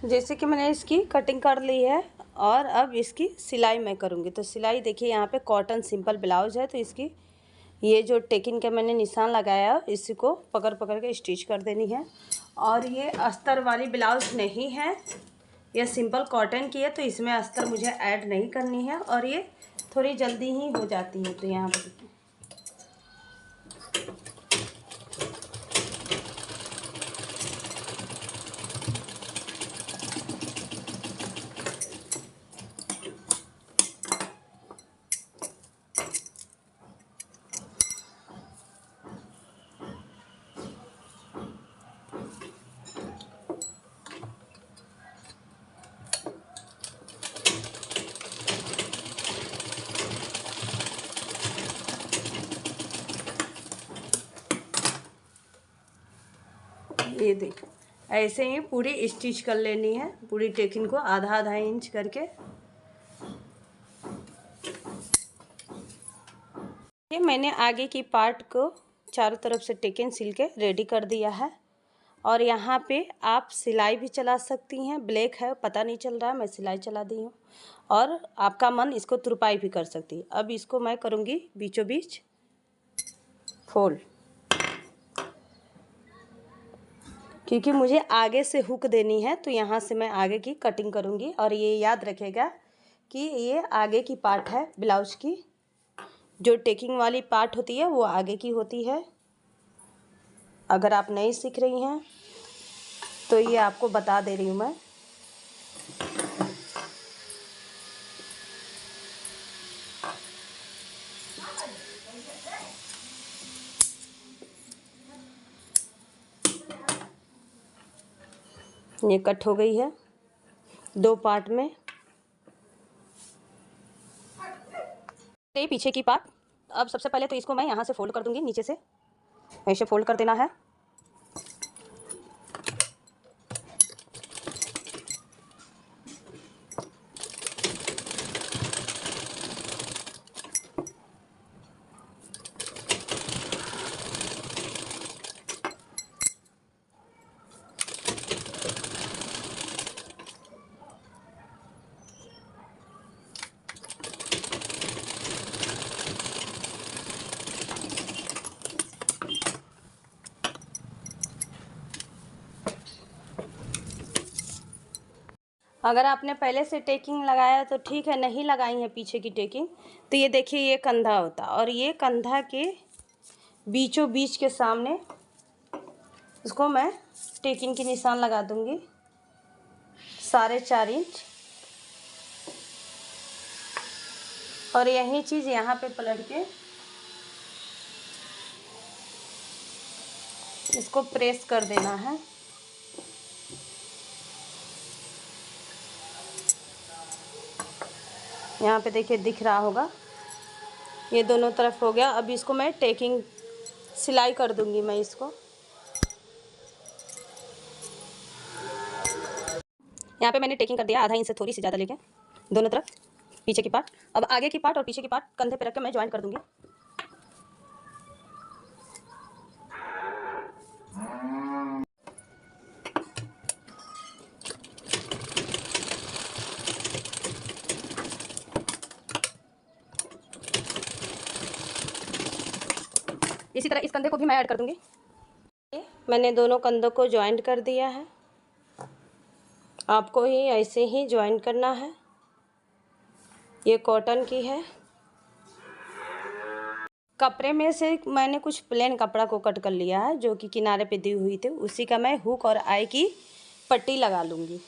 जैसे कि मैंने इसकी कटिंग कर ली है और अब इसकी सिलाई मैं करूँगी। तो सिलाई देखिए, यहाँ पे कॉटन सिंपल ब्लाउज है, तो इसकी ये जो टेकिंग का मैंने निशान लगाया इसी को पकड़ पकड़ के स्टिच कर देनी है। और ये अस्तर वाली ब्लाउज नहीं है, ये सिंपल कॉटन की है, तो इसमें अस्तर मुझे ऐड नहीं करनी है और ये थोड़ी जल्दी ही हो जाती है। तो यहाँ पर देखिए, ये देखो ऐसे ही पूरी स्टिच कर लेनी है, पूरी टेकिंग को आधा आधा इंच करके। ये मैंने आगे की पार्ट को चारों तरफ से टेकिंग सिल के रेडी कर दिया है। और यहाँ पे आप सिलाई भी चला सकती हैं, ब्लैक है पता नहीं चल रहा है, मैं सिलाई चला दी हूँ। और आपका मन इसको तुरपाई भी कर सकती है। अब इसको मैं करूँगी बीचों बीच फोल्ड, क्योंकि मुझे आगे से हुक देनी है, तो यहाँ से मैं आगे की कटिंग करूँगी। और ये याद रखेगा कि ये आगे की पार्ट है ब्लाउज की, जो टेकिंग वाली पार्ट होती है वो आगे की होती है। अगर आप नहीं सीख रही हैं तो ये आपको बता दे रही हूँ मैं। ये कट हो गई है दो पार्ट में। ये पीछे की पार्ट, अब सबसे पहले तो इसको मैं यहाँ से फोल्ड कर दूंगी, नीचे से ऐसे फोल्ड कर देना है। अगर आपने पहले से टेकिंग लगाया तो ठीक है, नहीं लगाई है पीछे की टेकिंग, तो ये देखिए ये कंधा होता, और ये कंधा के बीचों बीच के सामने इसको मैं टेकिंग की निशान लगा दूंगी 4.5 इंच। और यही चीज़ यहाँ पे पलट के इसको प्रेस कर देना है। यहाँ पे देखिए दिख रहा होगा, ये दोनों तरफ हो गया। अब इसको मैं टेकिंग सिलाई कर दूंगी मैं इसको। यहाँ पे मैंने टेकिंग कर दिया आधा इंच से थोड़ी सी ज़्यादा लेके दोनों तरफ पीछे की पार्ट। अब आगे की पार्ट और पीछे की पार्ट कंधे पे रख के मैं ज्वाइन कर दूंगी। इसी तरह इस कंधे को भी मैं ऐड कर दूंगी। मैंने दोनों कंधों को ज्वाइंट कर दिया है, आपको ही ऐसे ही ज्वाइंट करना है। ये कॉटन की है, कपड़े में से मैंने कुछ प्लेन कपड़ा को कट कर लिया है जो कि किनारे पे दी हुई थी, उसी का मैं हुक और आई की पट्टी लगा लूँगी।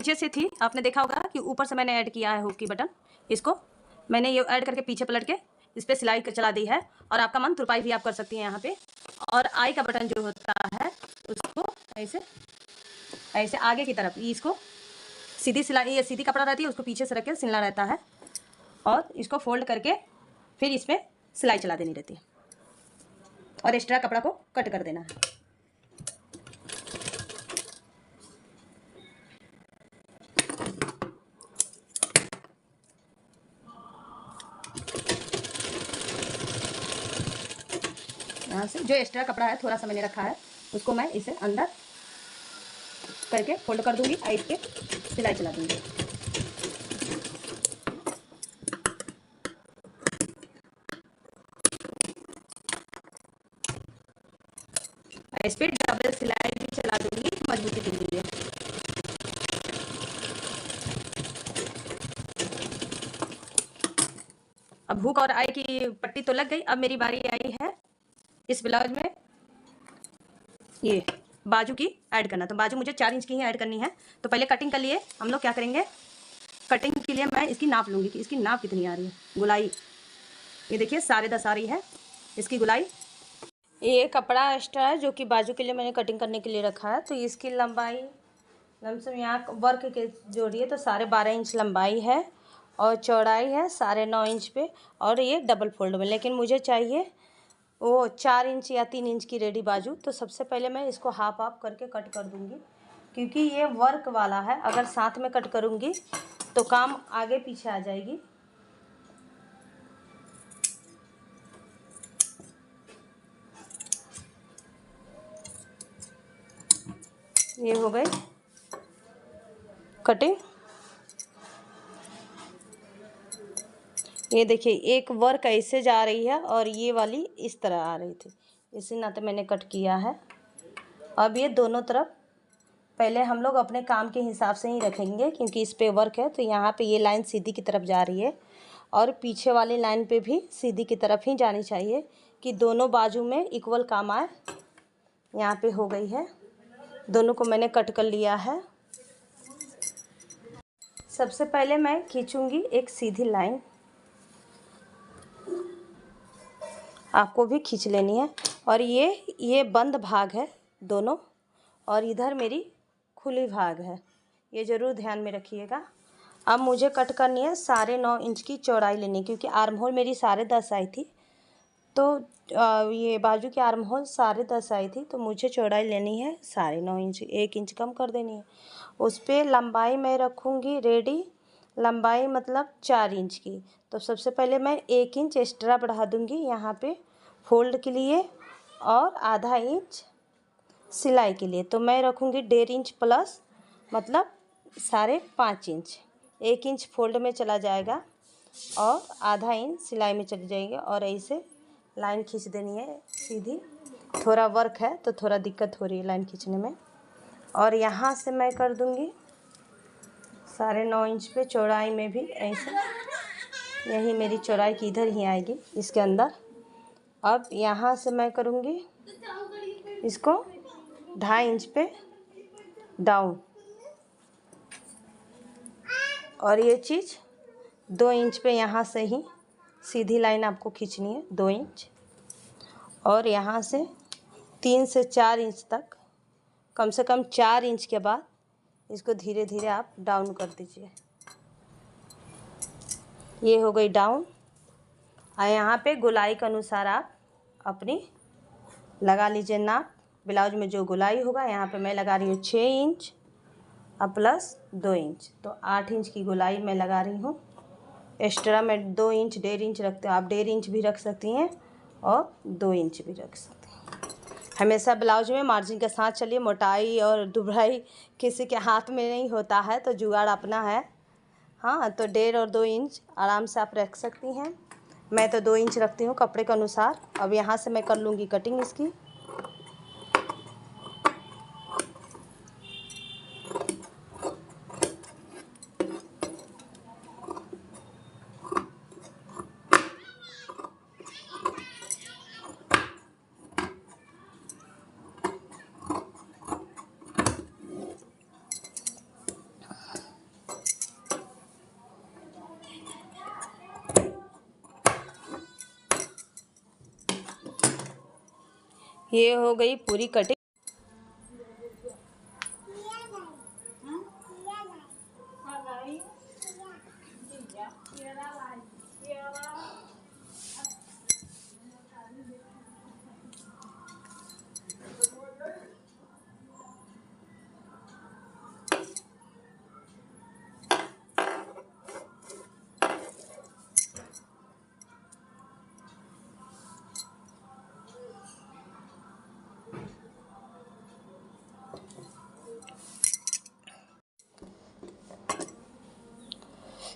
पीछे से थी, आपने देखा होगा कि ऊपर से मैंने ऐड किया है हुक की बटन, इसको मैंने ये ऐड करके पीछे पलट के इस पर सिलाई चला दी है। और आपका मन तुरपाई भी आप कर सकती हैं यहाँ पे। और आई का बटन जो होता है उसको ऐसे ऐसे आगे की तरफ इसको सीधी सिलाई, ये सीधी कपड़ा रहती है उसको पीछे से रख के सिलना रहता है और इसको फोल्ड करके फिर इस पर सिलाई चला देनी रहती है और एक्स्ट्रा कपड़ा को कट कर देना है। यहाँ से जो एक्स्ट्रा कपड़ा है थोड़ा सा मैंने रखा है उसको मैं इसे अंदर करके फोल्ड कर दूंगी और इस पे सिलाई चला दूंगी। इस पे डबल सिलाई भी चला दूंगी मजबूती के लिए। अब हुक और आई की पट्टी तो लग गई, अब मेरी बारी आई है इस ब्लाउज में ये बाजू की ऐड करना। तो बाजू मुझे 4 इंच की ही ऐड करनी है। तो पहले कटिंग के लिए हम लोग क्या करेंगे, कटिंग के लिए मैं इसकी नाप लूँगी कि इसकी नाप कितनी आ रही है। गुलाई ये देखिए 10.5 आ रही है इसकी गुलाई। ये कपड़ा एक्स्ट्रा है जो कि बाजू के लिए मैंने कटिंग करने के लिए रखा है। तो इसकी लंबाई लमसम यहाँ वर्क के जोड़िए तो 12.5 इंच लंबाई है और चौड़ाई है 9.5 इंच पे और ये डबल फोल्ड में। लेकिन मुझे चाहिए वो 4 इंच या 3 इंच की रेडी बाजू। तो सबसे पहले मैं इसको हाफ हाफ करके कट कर दूंगी क्योंकि ये वर्क वाला है। अगर साथ में कट करूंगी तो काम आगे पीछे आ जाएगी। ये हो गई कटिंग। ये देखिए एक वर्क ऐसे जा रही है और ये वाली इस तरह आ रही थी, इसी नाते मैंने कट किया है। अब ये दोनों तरफ पहले हम लोग अपने काम के हिसाब से ही रखेंगे क्योंकि इस पे वर्क है। तो यहाँ पे ये लाइन सीधी की तरफ जा रही है और पीछे वाली लाइन पे भी सीधी की तरफ ही जानी चाहिए कि दोनों बाजू में इक्वल काम आए। यहाँ पे हो गई है, दोनों को मैंने कट कर लिया है। सबसे पहले मैं खींचूंगी एक सीधी लाइन, आपको भी खींच लेनी है। और ये बंद भाग है दोनों और इधर मेरी खुली भाग है, ये ज़रूर ध्यान में रखिएगा। अब मुझे कट करनी है 9.5 इंच की चौड़ाई लेनी क्योंकि आर्म होल मेरी 10.5 आई थी। तो ये बाजू की आर्म होल 10.5 आई थी तो मुझे चौड़ाई लेनी है 9.5 इंच, 1 इंच कम कर देनी है। उस पर लंबाई मैं रखूँगी रेडी, लंबाई मतलब 4 इंच की। तो सबसे पहले मैं 1 इंच एक्स्ट्रा बढ़ा दूँगी यहाँ पे फोल्ड के लिए और आधा इंच सिलाई के लिए। तो मैं रखूँगी 1.5 इंच प्लस मतलब 5.5 इंच। 1 इंच फोल्ड में चला जाएगा और आधा इंच सिलाई में चली जाएगी और ऐसे लाइन खींच देनी है सीधी। थोड़ा वर्क है तो थोड़ा दिक्कत हो रही है लाइन खींचने में। और यहाँ से मैं कर दूँगी 9.5 इंच पे चौड़ाई में भी ऐसे, यही मेरी चौड़ाई की इधर ही आएगी इसके अंदर। अब यहाँ से मैं करूँगी इसको 2.5 इंच पे डाउन और ये चीज़ 2 इंच पे यहाँ से ही सीधी लाइन आपको खींचनी है 2 इंच और यहाँ से 3 से 4 इंच तक, कम से कम 4 इंच के बाद इसको धीरे धीरे आप डाउन कर दीजिए। ये हो गई डाउन। और यहाँ पे गुलाई के अनुसार आप अपनी लगा लीजिए नाप। ब्लाउज में जो गुलाई होगा यहाँ पे मैं लगा रही हूँ 6 इंच और प्लस 2 इंच, तो 8 इंच की गुलाई मैं लगा रही हूँ। एक्स्ट्रा मैं 2 इंच 1.5 इंच रखती हूँ, आप 1.5 इंच भी रख सकती हैं और 2 इंच भी रख सकती हैं। हमेशा ब्लाउज में मार्जिन के साथ चलिए, मोटाई और दुबराई किसी के हाथ में नहीं होता है, तो जुगाड़ अपना है। हाँ, तो 1.5 और 2 इंच आराम से आप रख सकती हैं। मैं तो 2 इंच रखती हूँ कपड़े के अनुसार। अब यहाँ से मैं कर लूँगी कटिंग इसकी। ये हो गई पूरी कटिंग।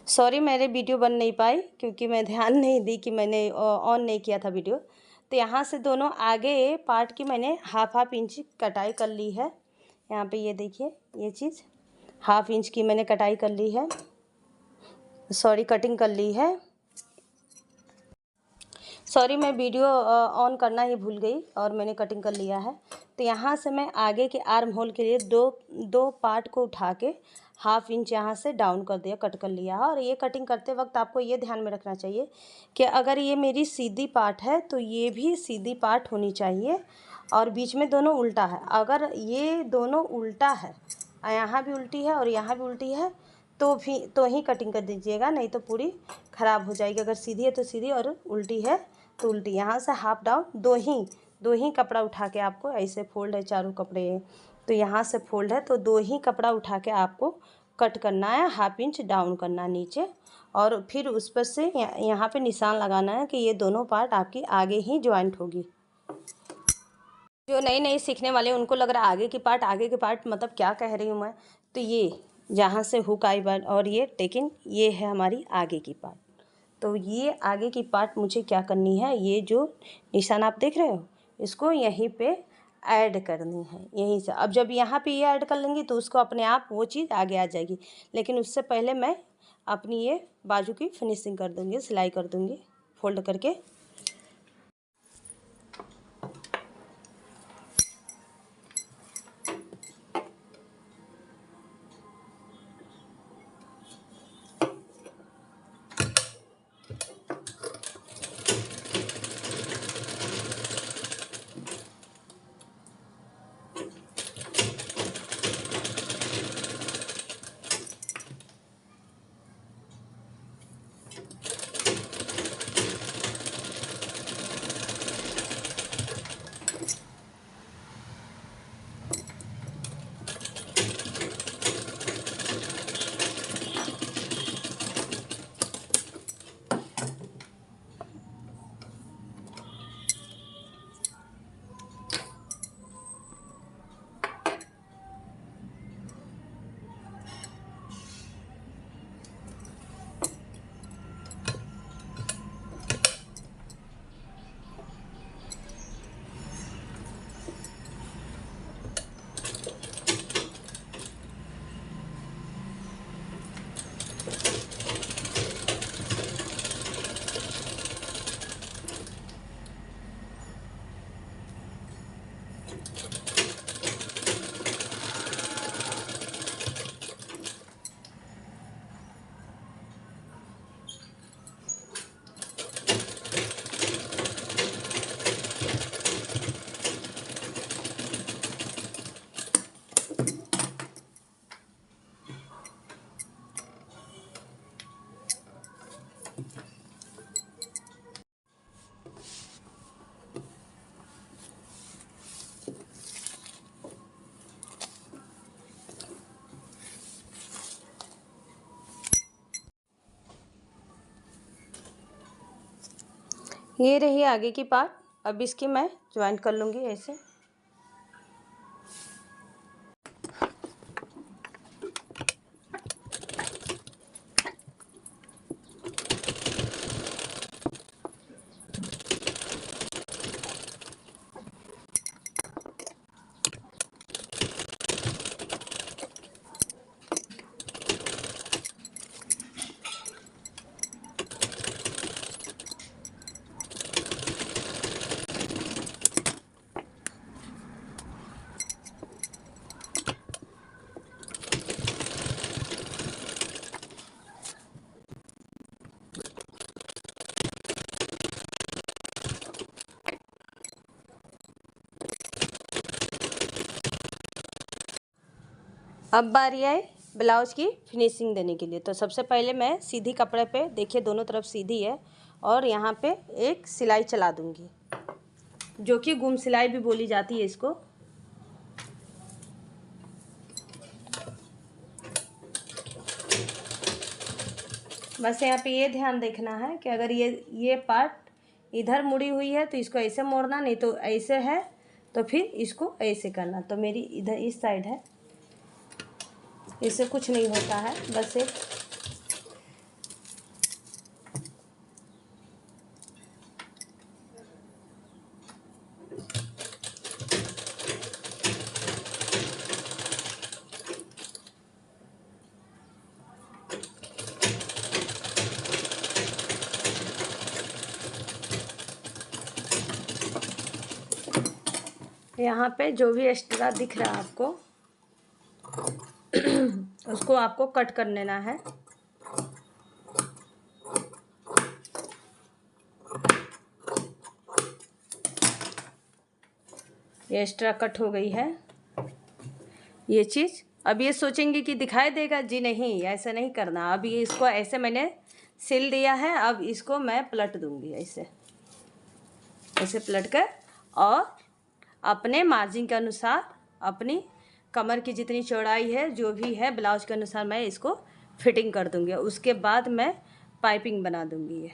सॉरी मेरे वीडियो बन नहीं पाई क्योंकि मैं ध्यान नहीं दी कि मैंने ऑन नहीं किया था वीडियो। तो यहाँ से दोनों आगे पार्ट की मैंने हाफ इंच कटाई कर ली है। यहाँ पे ये देखिए, ये चीज़ हाफ इंच की मैंने कटाई कर ली है, सॉरी कटिंग कर ली है। सॉरी मैं वीडियो ऑन करना ही भूल गई और मैंने कटिंग कर लिया है। तो यहाँ से मैं आगे के आर्म होल के लिए दो पार्ट को उठा के हाफ इंच यहाँ से डाउन कर दिया, कट कर लिया है। और ये कटिंग करते वक्त आपको ये ध्यान में रखना चाहिए कि अगर ये मेरी सीधी पार्ट है तो ये भी सीधी पार्ट होनी चाहिए, और बीच में दोनों उल्टा है। अगर ये दोनों उल्टा है, यहाँ भी उल्टी है और यहाँ भी उल्टी है, तो ही कटिंग कर दीजिएगा, नहीं तो पूरी ख़राब हो जाएगी। अगर सीधी है तो सीधी और उल्टी है तो उल्टी। यहाँ से हाफ डाउन दो ही कपड़ा उठा के आपको ऐसे फोल्ड है, चारों कपड़े तो यहाँ से फोल्ड है तो दो ही कपड़ा उठा के आपको कट करना है, हाफ इंच डाउन करना है नीचे। और फिर उस पर से यहाँ पे निशान लगाना है कि ये दोनों पार्ट आपकी आगे ही ज्वाइंट होगी। जो नई सीखने वाले उनको लग रहा है आगे के पार्ट मतलब क्या कह रही हूँ मैं। तो ये जहाँ से हुक आई बार और ये टेकिन, ये है हमारी आगे की पार्ट। तो ये आगे की पार्ट मुझे क्या करनी है, ये जो निशान आप देख रहे हो इसको यहीं पे ऐड करनी है, यहीं से। अब जब यहाँ पे ये ऐड कर लेंगी तो उसको अपने आप वो चीज़ आगे आ जाएगी। लेकिन उससे पहले मैं अपनी ये बाजू की फिनिशिंग कर दूँगी, सिलाई कर दूँगी फोल्ड करके। ये रही आगे की पार्ट। अब इसकी मैं ज्वाइंट कर लूँगी ऐसे। अब बारी आई ब्लाउज की फिनिशिंग देने के लिए। तो सबसे पहले मैं सीधी कपड़े पे, देखिए दोनों तरफ सीधी है, और यहाँ पे एक सिलाई चला दूँगी, जो कि गुम सिलाई भी बोली जाती है इसको। बस यहाँ पे ये ध्यान देखना है कि अगर ये पार्ट इधर मुड़ी हुई है तो इसको ऐसे मोड़ना, नहीं तो ऐसे है तो फिर इसको ऐसे करना। तो मेरी इधर इस साइड है, इससे कुछ नहीं होता है, बस एक यहाँ पे जो भी एक्स्ट्रा दिख रहा है आपको उसको आपको कट कर लेना है। ये एक्स्ट्रा कट हो गई है ये चीज़। अब ये सोचेंगे कि दिखाई देगा, जी नहीं, ऐसा नहीं करना। अब ये इसको ऐसे मैंने सिल दिया है, अब इसको मैं पलट दूंगी, ऐसे ऐसे पलट कर, और अपने मार्जिन के अनुसार, अपनी कमर की जितनी चौड़ाई है, जो भी है ब्लाउज के अनुसार मैं इसको फिटिंग कर दूंगी। उसके बाद मैं पाइपिंग बना दूंगी।